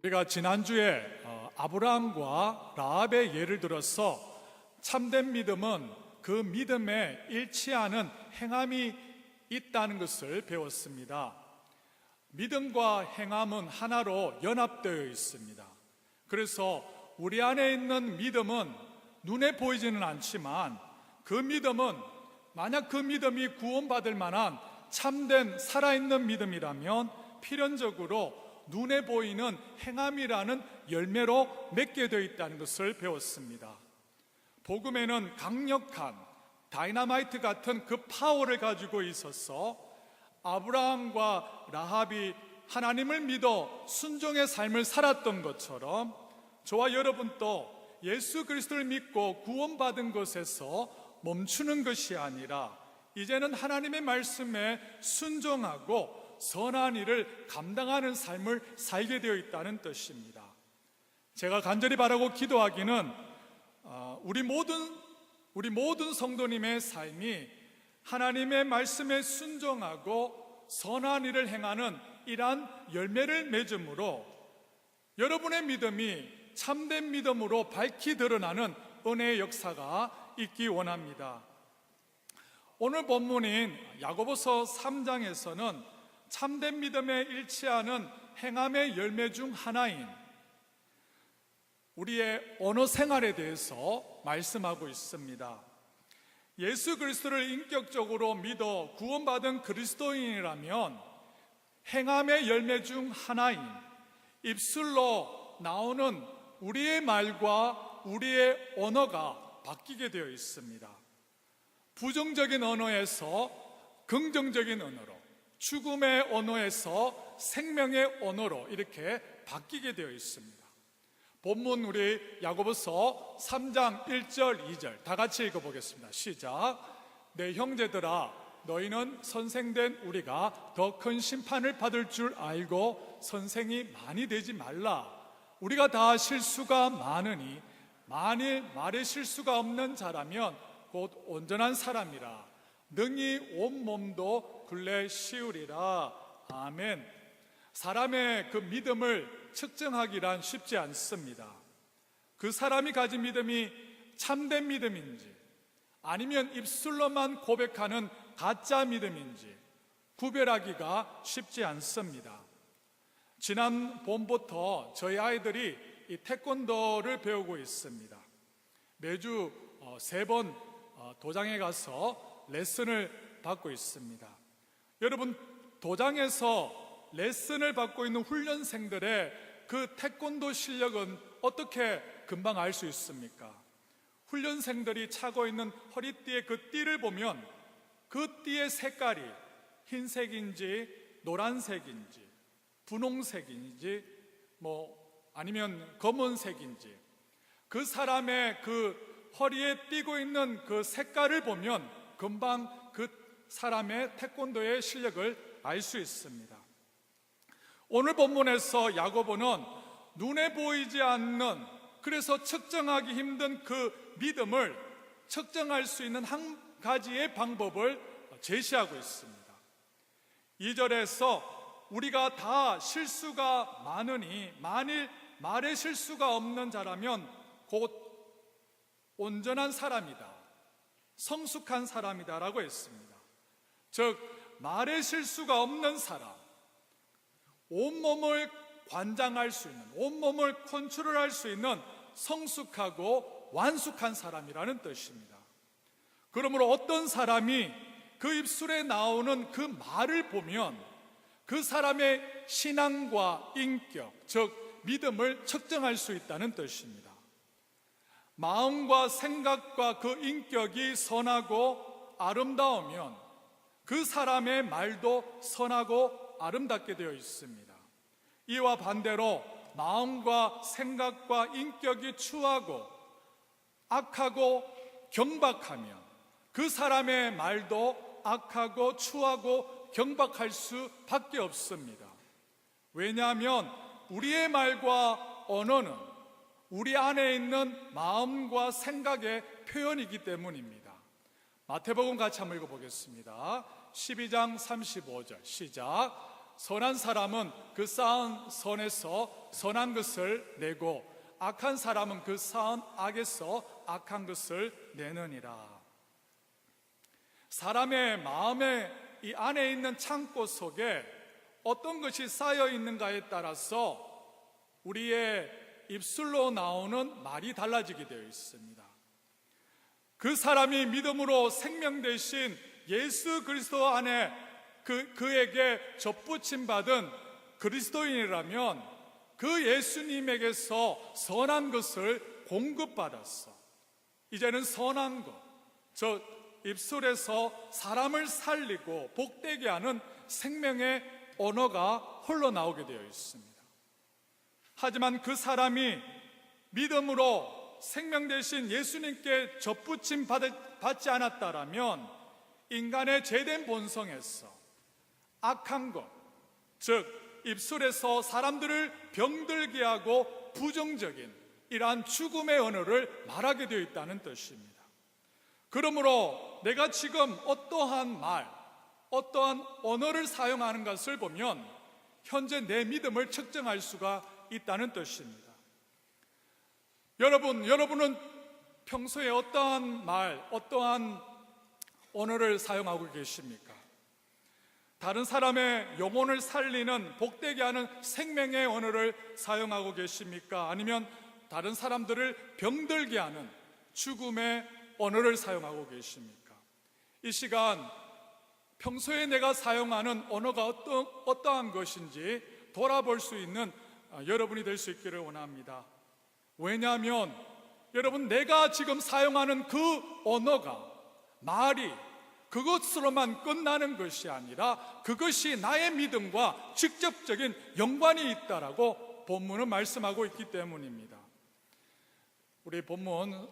우리가 지난주에 아브라함과 라합의 예를 들어서 참된 믿음은 그 믿음에 일치하는 행함이 있다는 것을 배웠습니다. 믿음과 행함은 하나로 연합되어 있습니다. 그래서 우리 안에 있는 믿음은 눈에 보이지는 않지만 그 믿음은 만약 그 믿음이 구원받을 만한 참된 살아있는 믿음이라면 필연적으로 눈에 보이는 행함이라는 열매로 맺게 되어 있다는 것을 배웠습니다. 복음에는 강력한 다이너마이트 같은 그 파워를 가지고 있어서 아브라함과 라합이 하나님을 믿어 순종의 삶을 살았던 것처럼 저와 여러분도 예수 그리스도를 믿고 구원받은 것에서 멈추는 것이 아니라 이제는 하나님의 말씀에 순종하고 선한 일을 감당하는 삶을 살게 되어 있다는 뜻입니다. 제가 간절히 바라고 기도하기는 우리 모든 성도님의 삶이 하나님의 말씀에 순종하고 선한 일을 행하는 이러한 열매를 맺음으로 여러분의 믿음이 참된 믿음으로 밝히 드러나는 은혜의 역사가 있기 원합니다. 오늘 본문인 야고보서 3장에서는 참된 믿음에 일치하는 행함의 열매 중 하나인 우리의 언어 생활에 대해서 말씀하고 있습니다. 예수 그리스도를 인격적으로 믿어 구원받은 그리스도인이라면 행함의 열매 중 하나인 입술로 나오는 우리의 말과 우리의 언어가 바뀌게 되어 있습니다. 부정적인 언어에서 긍정적인 언어로, 죽음의 언어에서 생명의 언어로 이렇게 바뀌게 되어 있습니다. 본문 우리 야고보서 3장 1절 2절 다 같이 읽어보겠습니다. 시작. 내 형제들아 너희는 선생된 우리가 더 큰 심판을 받을 줄 알고 선생이 많이 되지 말라. 우리가 다 실수가 많으니 만일 말에 실수가 없는 자라면 곧 온전한 사람이라 능히 온 몸도 굴레 씌우리라. 아멘. 사람의 그 믿음을 측정하기란 쉽지 않습니다. 그 사람이 가진 믿음이 참된 믿음인지 아니면 입술로만 고백하는 가짜 믿음인지 구별하기가 쉽지 않습니다. 지난 봄부터 저희 아이들이 이 태권도를 배우고 있습니다. 매주 3번 도장에 가서 레슨을 받고 있습니다. 여러분, 도장에서 레슨을 받고 있는 훈련생들의 그 태권도 실력은 어떻게 금방 알 수 있습니까? 훈련생들이 차고 있는 허리띠의 그 띠를 보면 그 띠의 색깔이 흰색인지 노란색인지 분홍색인지 아니면 검은색인지 그 사람의 그 허리에 띠고 있는 그 색깔을 보면 금방 그 사람의 태권도의 실력을 알 수 있습니다. 오늘 본문에서 야고보는 눈에 보이지 않는, 그래서 측정하기 힘든 그 믿음을 측정할 수 있는 한 가지의 방법을 제시하고 있습니다. 2절에서 우리가 다 실수가 많으니 만일 말에 실수가 없는 자라면 곧 온전한 사람이다, 성숙한 사람이다 라고 했습니다. 즉 말에 실수가 없는 사람, 온몸을 관장할 수 있는, 온몸을 컨트롤할 수 있는 성숙하고 완숙한 사람이라는 뜻입니다. 그러므로 어떤 사람이 그 입술에 나오는 그 말을 보면 그 사람의 신앙과 인격, 즉 믿음을 측정할 수 있다는 뜻입니다. 마음과 생각과 그 인격이 선하고 아름다우면 그 사람의 말도 선하고 아름답게 되어 있습니다. 이와 반대로 마음과 생각과 인격이 추하고 악하고 경박하면 그 사람의 말도 악하고 추하고 경박할 수밖에 없습니다. 왜냐하면 우리의 말과 언어는 우리 안에 있는 마음과 생각의 표현이기 때문입니다. 마태복음 같이 한번 읽어보겠습니다. 12장 35절 시작. 선한 사람은 그 쌓은 선에서 선한 것을 내고 악한 사람은 그 쌓은 악에서 악한 것을 내느니라. 사람의 마음의 이 안에 있는 창고 속에 어떤 것이 쌓여 있는가에 따라서 우리의 입술로 나오는 말이 달라지게 되어 있습니다. 그 사람이 믿음으로 생명 되신 예수 그리스도 안에 그에게 접붙임 받은 그리스도인이라면 그 예수님에게서 선한 것을 공급받았어. 이제는 선한 것, 저 입술에서 사람을 살리고 복되게 하는 생명의 언어가 흘러나오게 되어 있습니다. 하지만 그 사람이 믿음으로 생명 되신 예수님께 접붙임 받지 않았다라면 인간의 죄된 본성에서 악한 것, 즉 입술에서 사람들을 병들게 하고 부정적인 이러한 죽음의 언어를 말하게 되어 있다는 뜻입니다. 그러므로 내가 지금 어떠한 말, 어떠한 언어를 사용하는 것을 보면 현재 내 믿음을 측정할 수가 있다는 뜻입니다. 여러분은 평소에 어떠한 말, 어떠한 언어를 사용하고 계십니까? 다른 사람의 영혼을 살리는 복되게 하는 생명의 언어를 사용하고 계십니까? 아니면 다른 사람들을 병들게 하는 죽음의 언어를 사용하고 계십니까? 이 시간 평소에 내가 사용하는 언어가 어떠한 것인지 돌아볼 수 있는 여러분이 될 수 있기를 원합니다. 왜냐하면 여러분, 내가 지금 사용하는 그 언어가, 말이 그것으로만 끝나는 것이 아니라 그것이 나의 믿음과 직접적인 연관이 있다라고 본문은 말씀하고 있기 때문입니다. 우리 본문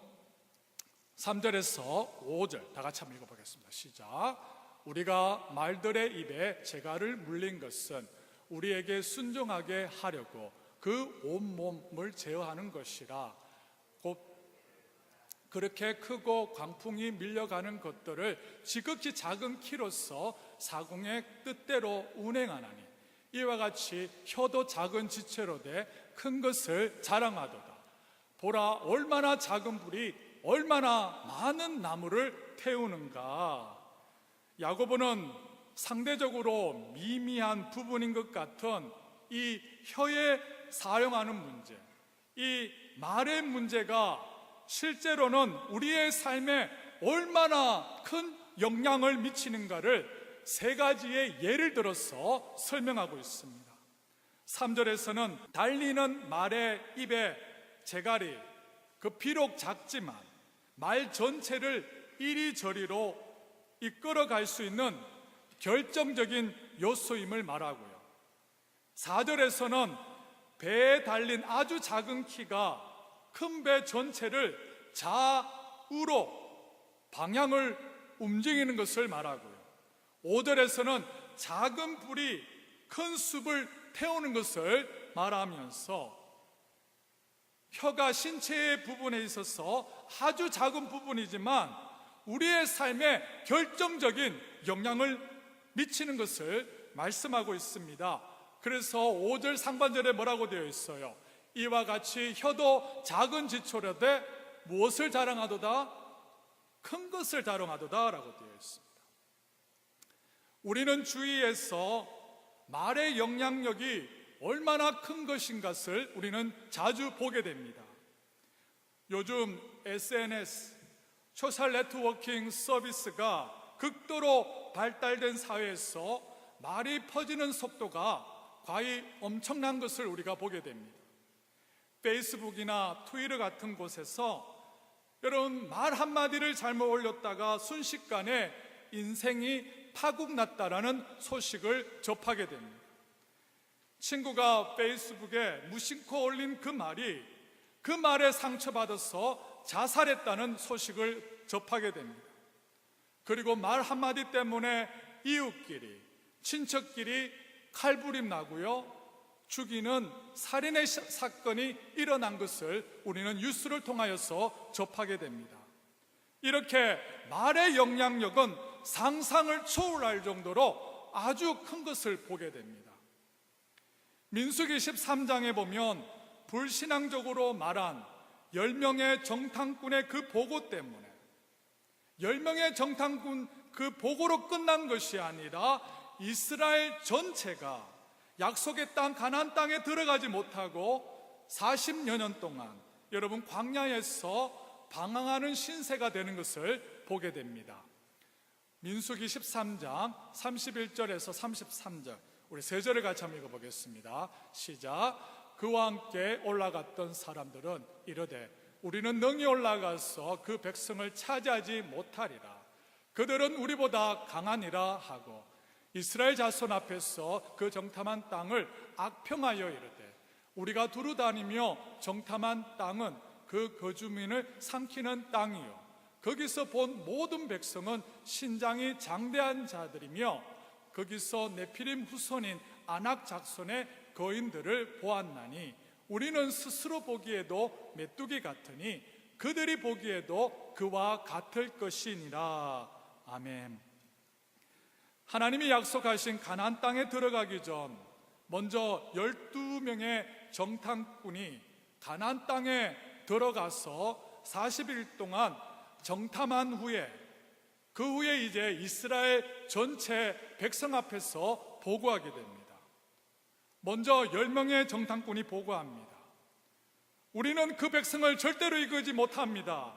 3절에서 5절 다 같이 한번 읽어보겠습니다. 시작. 우리가 말들의 입에 재갈을 물린 것은 우리에게 순종하게 하려고 그 온몸을 제어하는 것이라. 곧 그렇게 크고 광풍이 밀려가는 것들을 지극히 작은 키로서 사공의 뜻대로 운행하나니 이와 같이 혀도 작은 지체로 돼 큰 것을 자랑하도다. 보라, 얼마나 작은 불이 얼마나 많은 나무를 태우는가. 야고보는 상대적으로 미미한 부분인 것 같은 이 혀에 사용하는 문제, 이 말의 문제가 실제로는 우리의 삶에 얼마나 큰 영향을 미치는가를 세 가지의 예를 들어서 설명하고 있습니다. 3절에서는 달리는 말의 입에 재갈이 비록 작지만 말 전체를 이리저리로 이끌어갈 수 있는 결정적인 요소임을 말하고요. 4절에서는 배에 달린 아주 작은 키가 큰 배 전체를 좌우로 방향을 움직이는 것을 말하고요. 5절에서는 작은 불이 큰 숲을 태우는 것을 말하면서 혀가 신체의 부분에 있어서 아주 작은 부분이지만 우리의 삶에 결정적인 영향을 미치는 것을 말씀하고 있습니다. 그래서 5절 상반절에 뭐라고 되어 있어요? 이와 같이 혀도 작은 지초로 돼 무엇을 자랑하도다? 큰 것을 자랑하도다 라고 되어 있습니다. 우리는 주위에서 말의 영향력이 얼마나 큰 것인 것을 우리는 자주 보게 됩니다. 요즘 SNS, 소셜 네트워킹 서비스가 극도로 발달된 사회에서 말이 퍼지는 속도가 과히 엄청난 것을 우리가 보게 됩니다. 페이스북이나 트위터 같은 곳에서 여러분, 말 한마디를 잘못 올렸다가 순식간에 인생이 파국났다라는 소식을 접하게 됩니다. 친구가 페이스북에 무심코 올린 그 말에 상처받아서 자살했다는 소식을 접하게 됩니다. 그리고 말 한마디 때문에 이웃끼리, 친척끼리 칼부림 나고요, 죽이는 살인의 사건이 일어난 것을 우리는 뉴스를 통하여서 접하게 됩니다. 이렇게 말의 영향력은 상상을 초월할 정도로 아주 큰 것을 보게 됩니다. 민수기 13장에 보면 불신앙적으로 말한 10명의 정탐꾼의 그 보고 때문에 10명의 정탐꾼 그 보고로 끝난 것이 아니라 이스라엘 전체가 약속의 땅 가나안 땅에 들어가지 못하고 40여 년 동안 여러분 광야에서 방황하는 신세가 되는 것을 보게 됩니다. 민수기 13장 31절에서 33절 우리 세 절을 같이 한번 읽어보겠습니다. 시작. 그와 함께 올라갔던 사람들은 이르되 우리는 능히 올라가서 그 백성을 차지하지 못하리라. 그들은 우리보다 강하니라 하고 이스라엘 자손 앞에서 그 정탐한 땅을 악평하여 이르되 우리가 두루 다니며 정탐한 땅은 그 거주민을 삼키는 땅이요 거기서 본 모든 백성은 신장이 장대한 자들이며 거기서 네피림 후손인 아낙 작손의 거인들을 보았나니 우리는 스스로 보기에도 메뚜기 같으니 그들이 보기에도 그와 같을 것이니라. 아멘. 하나님이 약속하신 가나안 땅에 들어가기 전 먼저 12명의 정탐꾼이 가나안 땅에 들어가서 40일 동안 정탐한 후에 그 후에 이제 이스라엘 전체 백성 앞에서 보고하게 됩니다. 먼저 10명의 정탐꾼이 보고합니다. 우리는 그 백성을 절대로 이기지 못합니다.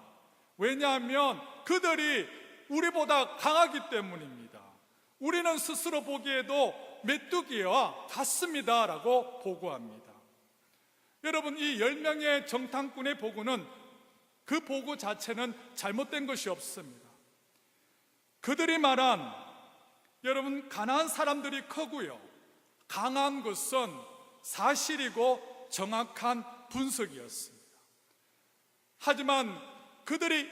왜냐하면 그들이 우리보다 강하기 때문입니다. 우리는 스스로 보기에도 메뚜기와 같습니다 라고 보고합니다. 여러분, 이 10명의 정탐꾼의 보고는 그 보고 자체는 잘못된 것이 없습니다. 그들이 말한 여러분 가나안 사람들이 크고요 강한 것은 사실이고 정확한 분석이었습니다. 하지만 그들이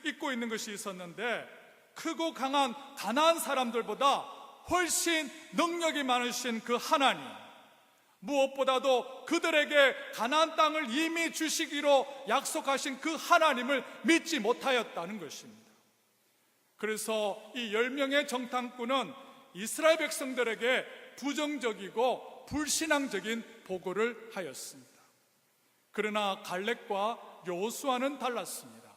잊고 있는 것이 있었는데 크고 강한 가나안 사람들보다 훨씬 능력이 많으신 그 하나님, 무엇보다도 그들에게 가나안 땅을 이미 주시기로 약속하신 그 하나님을 믿지 못하였다는 것입니다. 그래서 이 10명의 정탐꾼은 이스라엘 백성들에게 부정적이고 불신앙적인 보고를 하였습니다. 그러나 갈렙과 여호수아는 달랐습니다.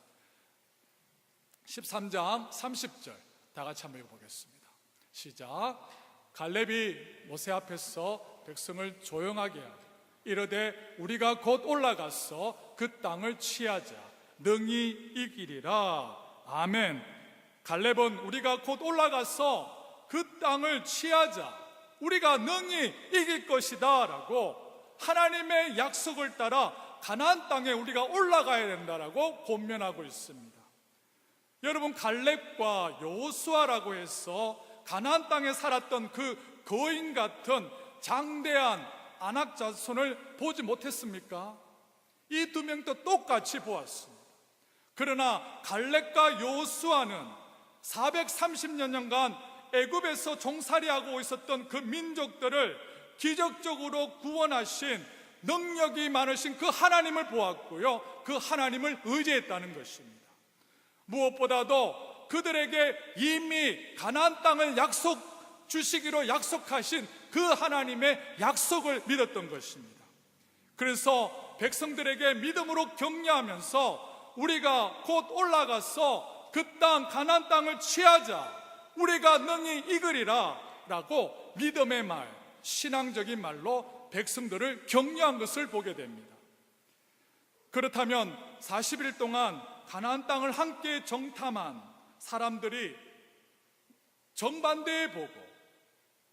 13장 30절 다 같이 한번 읽어보겠습니다. 시작. 갈렙이 모세 앞에서 백성을 조용하게 하고 이르되 우리가 곧 올라가서 그 땅을 취하자 능히 이기리라. 아멘. 갈렙은 우리가 곧 올라가서 그 땅을 취하자 우리가 능히 이길 것이다 라고 하나님의 약속을 따라 가나안 땅에 우리가 올라가야 된다라고 권면하고 있습니다. 여러분, 갈렙과 여호수아라고 해서 가나안 땅에 살았던 그 거인 같은 장대한 아낙 자손을 보지 못했습니까? 이 두 명도 똑같이 보았습니다. 그러나 갈렙과 여호수아는 430년간 애굽에서 종살이하고 있었던 그 민족들을 기적적으로 구원하신 능력이 많으신 그 하나님을 보았고요 그 하나님을 의지했다는 것입니다. 무엇보다도 그들에게 이미 가나안 땅을 주시기로 약속하신 그 하나님의 약속을 믿었던 것입니다. 그래서 백성들에게 믿음으로 격려하면서 우리가 곧 올라가서 그 땅 가나안 땅을 취하자 우리가 능히 이기리라 라고 믿음의 말, 신앙적인 말로 백성들을 격려한 것을 보게 됩니다. 그렇다면 40일 동안 가나안 땅을 함께 정탐한 사람들이 정반대의 보고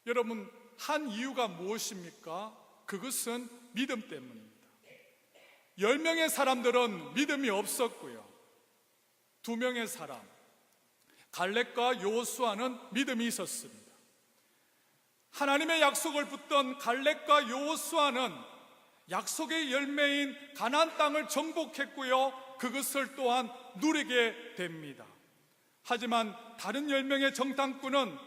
여러분 한 이유가 무엇입니까? 그것은 믿음 때문입니다. 10명의 사람들은 믿음이 없었고요 2명의 사람 갈렙과 여호수아는 믿음이 있었습니다. 하나님의 약속을 붙던 갈렙과 여호수아는 약속의 열매인 가나안 땅을 정복했고요 그것을 또한 누리게 됩니다. 하지만 다른 10명의 정탐꾼은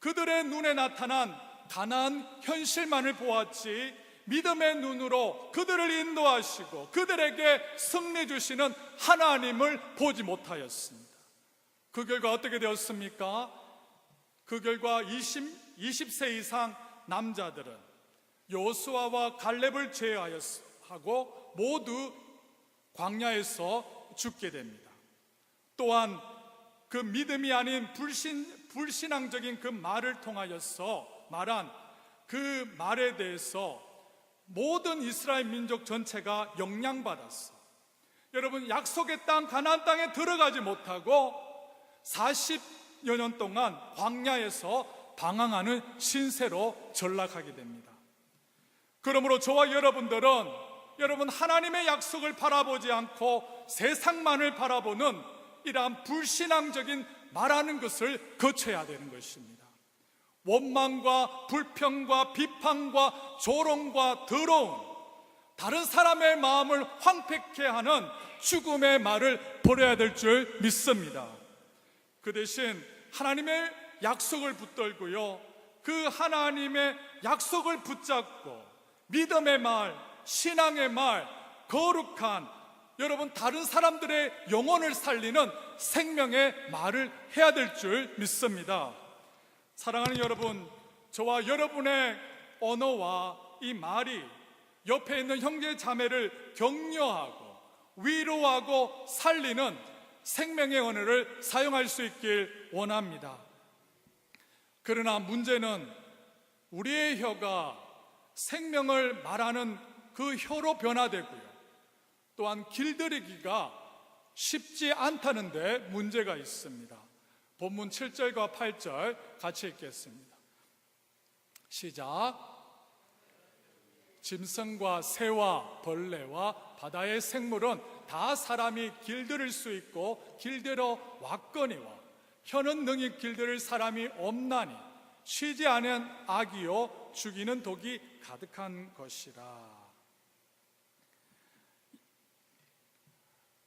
그들의 눈에 나타난 가나안 현실만을 보았지 믿음의 눈으로 그들을 인도하시고 그들에게 승리 주시는 하나님을 보지 못하였습니다. 그 결과 어떻게 되었습니까? 그 결과 20세 이상 남자들은 여호수아와 갈렙을 제외하고 모두 광야에서 죽게 됩니다. 또한 그 믿음이 아닌 불신앙적인 그 말을 통하여서 말한 그 말에 대해서 모든 이스라엘 민족 전체가 영향받았어. 여러분, 약속의 땅 가나안 땅에 들어가지 못하고 40여 년 동안 광야에서 방황하는 신세로 전락하게 됩니다. 그러므로 저와 여러분들은 하나님의 약속을 바라보지 않고 세상만을 바라보는 이러한 불신앙적인 말하는 것을 거쳐야 되는 것입니다. 원망과 불평과 비판과 조롱과 더러움, 다른 사람의 마음을 황폐케 하는 죽음의 말을 버려야 될 줄 믿습니다. 그 대신 하나님의 약속을 붙들고요, 그 하나님의 약속을 붙잡고 믿음의 말, 신앙의 말, 거룩한 여러분 다른 사람들의 영혼을 살리는 생명의 말을 해야 될 줄 믿습니다. 사랑하는 여러분, 저와 여러분의 언어와 이 말이 옆에 있는 형제 자매를 격려하고 위로하고 살리는 생명의 언어를 사용할 수 있길 원합니다. 그러나 문제는 우리의 혀가 생명을 말하는 그 혀로 변화되고요, 또한 길들이기가 쉽지 않다는 데 문제가 있습니다. 본문 7절과 8절 같이 읽겠습니다. 시작. 짐승과 새와 벌레와 바다의 생물은 다 사람이 길들일 수 있고 길들어 왔거니와 혀는 능히 길들일 사람이 없나니 쉬지 않은 악이요 죽이는 독이 가득한 것이라.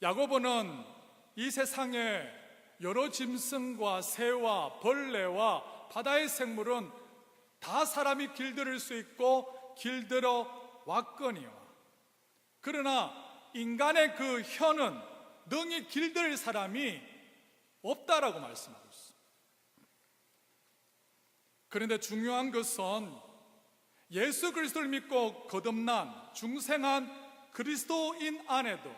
야고보는 이 세상에 여러 짐승과 새와 벌레와 바다의 생물은 다 사람이 길들일 수 있고 길들어 왔거니와, 그러나 인간의 그 혀는 능히 길들일 사람이 없다라고 말씀하고 있습니다. 그런데 중요한 것은 예수 그리스도를 믿고 거듭난 중생한 그리스도인 안에도,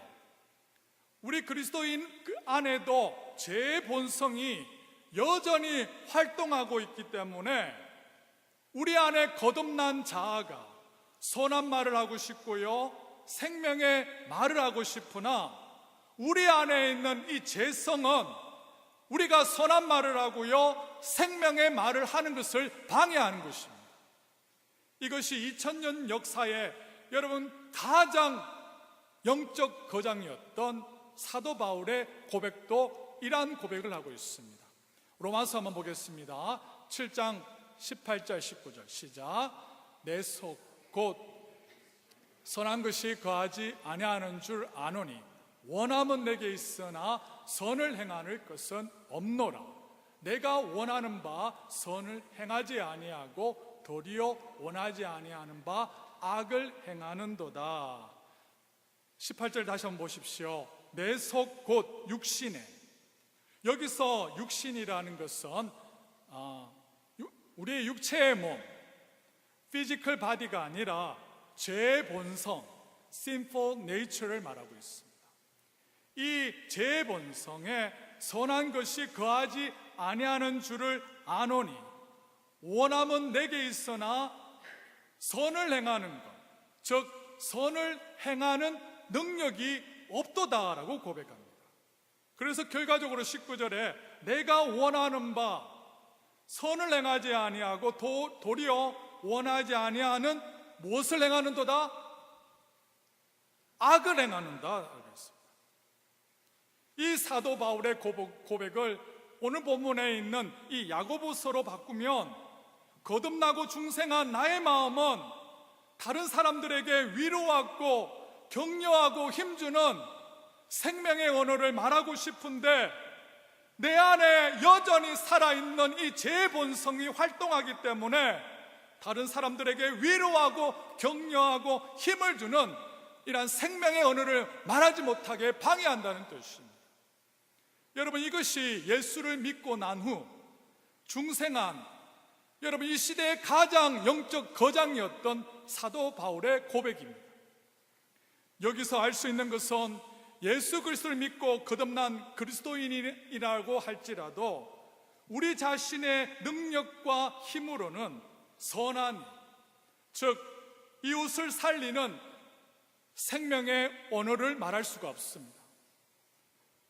우리 그리스도인 안에도 제 본성이 여전히 활동하고 있기 때문에 우리 안에 거듭난 자아가 선한 말을 하고 싶고요, 생명의 말을 하고 싶으나 우리 안에 있는 이 죄성은 우리가 선한 말을 하고요, 생명의 말을 하는 것을 방해하는 것입니다. 이것이 2000년 역사에 여러분 가장 영적 거장이었던 사도 바울의 고백도 이러한 고백을 하고 있습니다. 로마서 한번 보겠습니다. 7장 18절 19절 시작. 내 속 곧 선한 것이 거하지 아니하는 줄 아노니 원함은 내게 있으나 선을 행하는 것은 없노라. 내가 원하는 바 선을 행하지 아니하고 도리어 원하지 아니하는 바 악을 행하는도다. 18절 다시 한번 보십시오. 내 속 곧 육신에, 여기서 육신이라는 것은 우리의 육체의 몸, 피지컬 바디가 아니라 제 본성, sinful nature를 말하고 있습니다. 이 제 본성에 선한 것이 거하지 아니하는 줄을 아노니 원함은 내게 있으나 선을 행하는 것, 즉 선을 행하는 능력이 없도다라고 고백합니다. 그래서 결과적으로 19절에 내가 원하는 바 선을 행하지 아니하고 도리어 원하지 아니하는 무엇을 행하는도다? 악을 행하는다. 이 사도 바울의 고백을 오늘 본문에 있는 이 야고보서로 바꾸면 거듭나고 중생한 나의 마음은 다른 사람들에게 위로하고 격려하고 힘주는 생명의 언어를 말하고 싶은데 내 안에 여전히 살아있는 이 제 본성이 활동하기 때문에 다른 사람들에게 위로하고 격려하고 힘을 주는 이러한 생명의 언어를 말하지 못하게 방해한다는 뜻입니다. 여러분, 이것이 예수를 믿고 난 후 중생한 여러분, 이 시대의 가장 영적 거장이었던 사도 바울의 고백입니다. 여기서 알 수 있는 것은 예수 그리스도를 믿고 거듭난 그리스도인이라고 할지라도 우리 자신의 능력과 힘으로는 선한 일, 즉 이웃을 살리는 생명의 언어를 말할 수가 없습니다.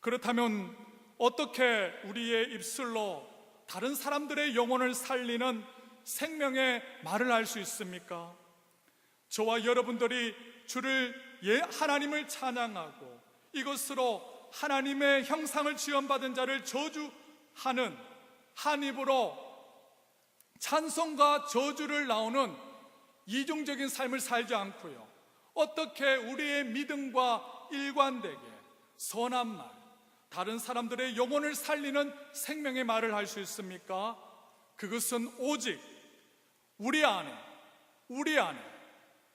그렇다면 어떻게 우리의 입술로 다른 사람들의 영혼을 살리는 생명의 말을 할 수 있습니까? 저와 여러분들이 주를 하나님을 찬양하고 이것으로 하나님의 형상을 지원받은 자를 저주하는 한 입으로 찬송과 저주를 나오는 이중적인 삶을 살지 않고요, 어떻게 우리의 믿음과 일관되게 선한 말, 다른 사람들의 영혼을 살리는 생명의 말을 할 수 있습니까? 그것은 오직 우리 안에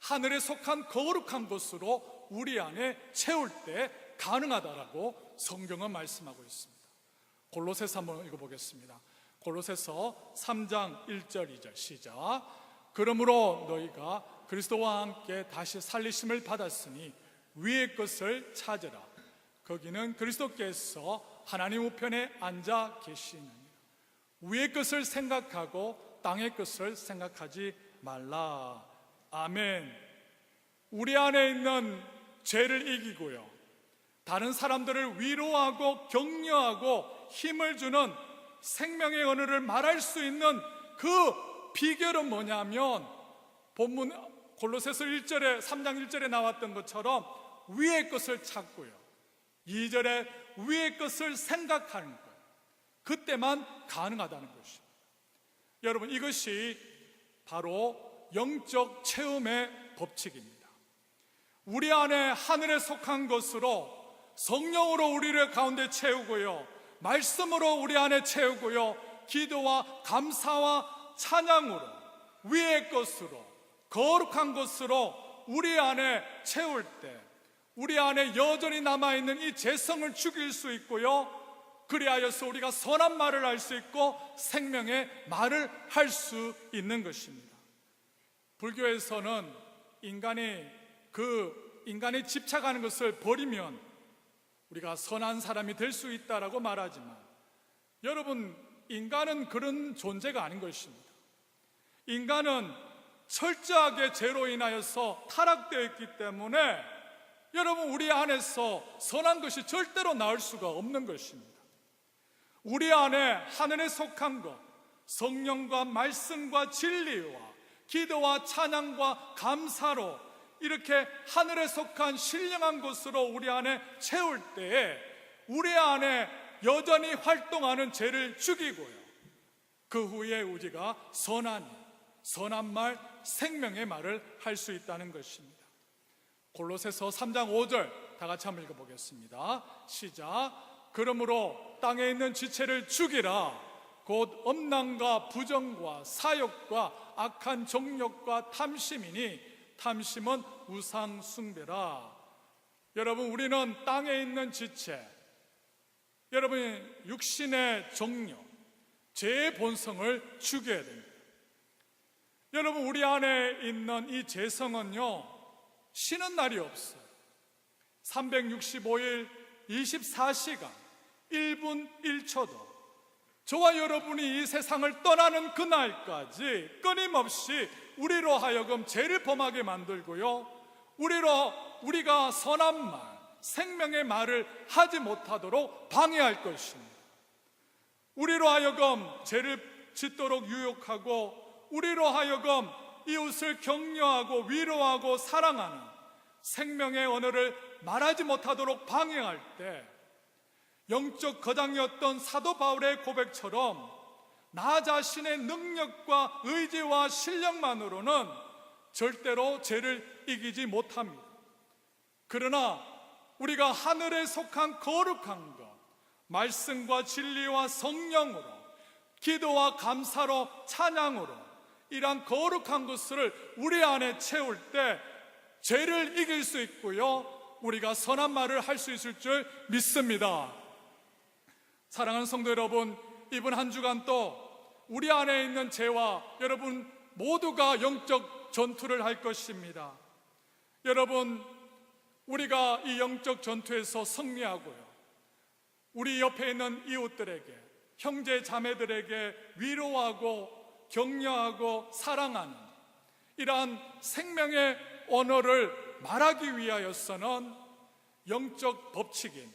하늘에 속한 거룩한 것으로 우리 안에 채울 때 가능하다라고 성경은 말씀하고 있습니다. 골로새서 한번 읽어보겠습니다. 골로새서 3장 1절 2절 시작. 그러므로 너희가 그리스도와 함께 다시 살리심을 받았으니 위의 것을 찾으라. 거기는 그리스도께서 하나님 우편에 앉아 계시느니라. 위의 것을 생각하고 땅의 것을 생각하지 말라. 아멘. 우리 안에 있는 죄를 이기고요, 다른 사람들을 위로하고 격려하고 힘을 주는 생명의 언어를 말할 수 있는 그 비결은 뭐냐면, 본문 골로새서 1절에 3장 1절에 나왔던 것처럼 위의 것을 찾고요, 2절에 위의 것을 생각하는 것, 그때만 가능하다는 것입니다. 여러분, 이것이 바로 영적 체험의 법칙입니다. 우리 안에 하늘에 속한 것으로 성령으로 우리를 가운데 채우고요, 말씀으로 우리 안에 채우고요, 기도와 감사와 찬양으로 위의 것으로 거룩한 것으로 우리 안에 채울 때 우리 안에 여전히 남아있는 이 죄성을 죽일 수 있고요, 그리하여서 우리가 선한 말을 할 수 있고 생명의 말을 할 수 있는 것입니다. 불교에서는 인간이 집착하는 것을 버리면 우리가 선한 사람이 될 수 있다라고 말하지만, 여러분, 인간은 그런 존재가 아닌 것입니다. 인간은 철저하게 죄로 인하여서 타락되어 있기 때문에 여러분, 우리 안에서 선한 것이 절대로 나올 수가 없는 것입니다. 우리 안에 하늘에 속한 것, 성령과 말씀과 진리와 기도와 찬양과 감사로 이렇게 하늘에 속한 신령한 것으로 우리 안에 채울 때에 우리 안에 여전히 활동하는 죄를 죽이고요, 그 후에 우리가 선한 말, 생명의 말을 할 수 있다는 것입니다. 골로새서 3장 5절 다 같이 한번 읽어보겠습니다. 시작. 그러므로 땅에 있는 지체를 죽이라. 곧 엄난과 부정과 사욕과 악한 정욕과 탐심이니 탐심은 우상 숭배라. 여러분, 우리는 땅에 있는 지체, 여러분, 육신의 정욕, 죄의 본성을 죽여야 됩니다. 여러분, 우리 안에 있는 이 죄성은요, 쉬는 날이 없어요. 365일 24시간 1분 1초도 저와 여러분이 이 세상을 떠나는 그날까지 끊임없이 우리로 하여금 죄를 범하게 만들고요, 우리가 선한 말, 생명의 말을 하지 못하도록 방해할 것입니다. 우리로 하여금 죄를 짓도록 유혹하고, 우리로 하여금 이웃을 격려하고 위로하고 사랑하는 생명의 언어를 말하지 못하도록 방해할 때, 영적 거장이었던 사도 바울의 고백처럼 나 자신의 능력과 의지와 실력만으로는 절대로 죄를 이기지 못합니다. 그러나 우리가 하늘에 속한 거룩한 것, 말씀과 진리와 성령으로, 기도와 감사로, 찬양으로 이러한 거룩한 것을 우리 안에 채울 때 죄를 이길 수 있고요, 우리가 선한 말을 할 수 있을 줄 믿습니다. 사랑하는 성도 여러분, 이번 한 주간 또 우리 안에 있는 죄와 여러분 모두가 영적 전투를 할 것입니다. 여러분, 우리가 이 영적 전투에서 승리하고요, 우리 옆에 있는 이웃들에게, 형제 자매들에게 위로하고 격려하고 사랑하는 이러한 생명의 언어를 말하기 위하여서는 영적 법칙인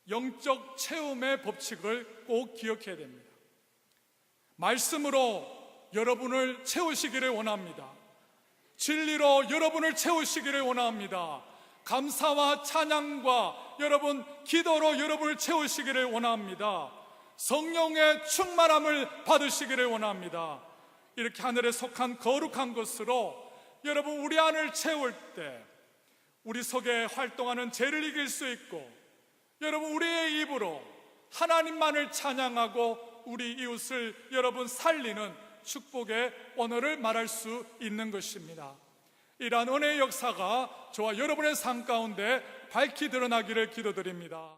영적 체험의 법칙을 꼭 기억해야 됩니다. 말씀으로 여러분을 채우시기를 원합니다. 진리로 여러분을 채우시기를 원합니다. 감사와 찬양과 여러분 기도로 여러분을 채우시기를 원합니다. 성령의 충만함을 받으시기를 원합니다. 이렇게 하늘에 속한 거룩한 것으로 여러분 우리 안을 채울 때 우리 속에 활동하는 죄를 이길 수 있고, 여러분 우리의 입으로 하나님만을 찬양하고 우리 이웃을 여러분 살리는 축복의 언어를 말할 수 있는 것입니다. 이러한 은혜의 역사가 저와 여러분의 삶 가운데 밝히 드러나기를 기도드립니다.